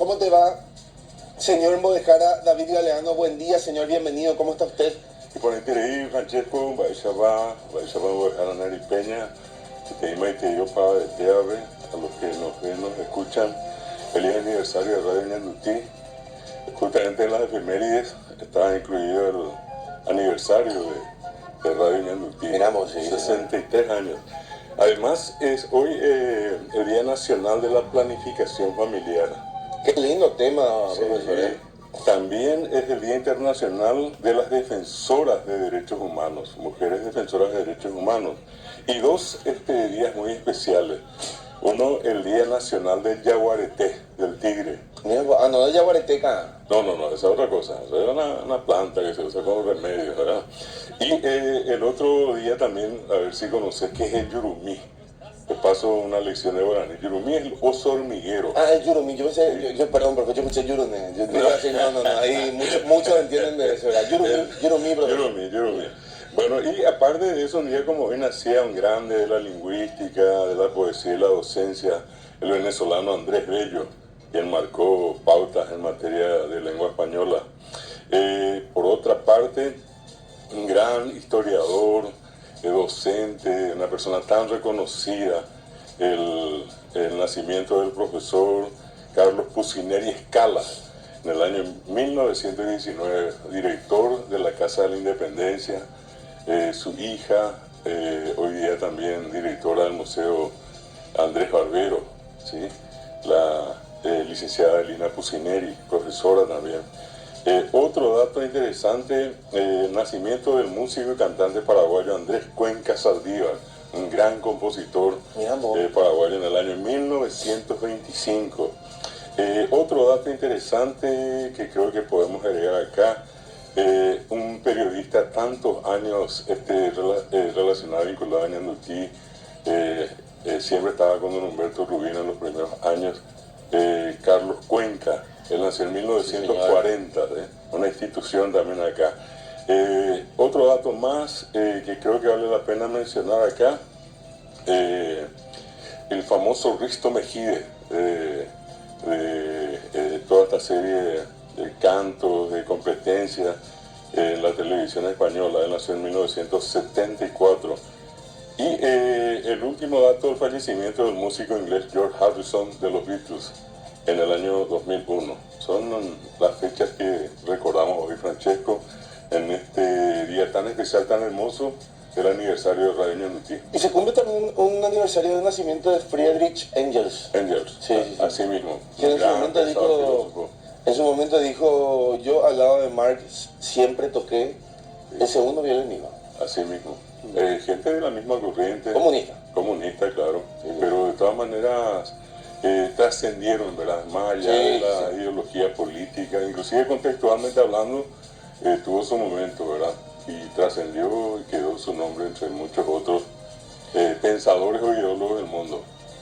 ¿Cómo te va, señor Modejara? David Galeano, buen día, señor, bienvenido. ¿Cómo está usted? Y por ahí, Francesco, Baixaba Modejara Nari Peña, Teima y Teyo Pava de Teave, a los que nos ven, nos escuchan. Feliz aniversario de Radio Ñandutí. Justamente en las efemérides estaba incluido el aniversario de Radio Ñandutí. Miramos, sí. 63 años. Además, es hoy el Día Nacional de la Planificación Familiar. Qué lindo tema, Sí, profesor. también es el Día Internacional de las Defensoras de Derechos Humanos, mujeres defensoras de derechos humanos. Y dos días muy especiales. Uno, el Día Nacional del Yaguareté, del tigre. Mira, no es yaguareteca. No, esa es otra cosa. Esa es una planta que se usa como remedio, ¿verdad? Y el otro día también, a ver si conoces, que es el yurumí. Te paso una lección de guaraní. Yurumí es el oso hormiguero. Ah, el yurumí. Yo pensé, perdón, porque yo escuché yuruné. Yo digo así, no. Ahí muchos entienden de eso, ¿verdad? Yurumí, profesor. Yurumí. Bueno, y aparte de eso, un día como hoy nacía un grande de la lingüística, de la poesía y la docencia, el venezolano Andrés Bello, quien marcó pautas en materia de lengua española. Por otra parte, un gran historiador, docente, una persona tan reconocida, el nacimiento del profesor Carlos Pucineri Escala, en el año 1919, director de la Casa de la Independencia, su hija, hoy día también directora del Museo Andrés Barbero, ¿sí? La licenciada Elina Pucineri, profesora también. Otro dato interesante, el nacimiento del músico y cantante paraguayo Andrés Cuenca Saldívar, un gran compositor paraguayo en el año 1925. Otro dato interesante que creo que podemos agregar acá, un periodista tantos años relacionado, vinculado a Ñandutí, siempre estaba con don Humberto Rubino en los primeros años, Carlos Cuenca. Él nació en 1940, una institución también acá. Otro dato más que creo que vale la pena mencionar acá, el famoso Risto Mejide, de toda esta serie de cantos, de competencias en la televisión española. Él nació en 1974. Y el último dato, el fallecimiento del músico inglés George Harrison de los Beatles en el año 2001. Son las fechas que recordamos hoy, Francesco, en este día tan especial, tan hermoso, el aniversario de Radio Ñandutí. Y se cumple también un aniversario del nacimiento de Friedrich Engels. Sí. Así mismo. Que en su momento dijo, yo al lado de Marx siempre toqué el segundo violín. Así mismo. Gente de la misma corriente. Comunista, claro. Sí. Pero de todas maneras trascendieron, ¿verdad? Más allá de la ideología política, inclusive contextualmente hablando, tuvo su momento, ¿verdad? Y trascendió y quedó su nombre entre muchos otros pensadores o ideólogos del mundo.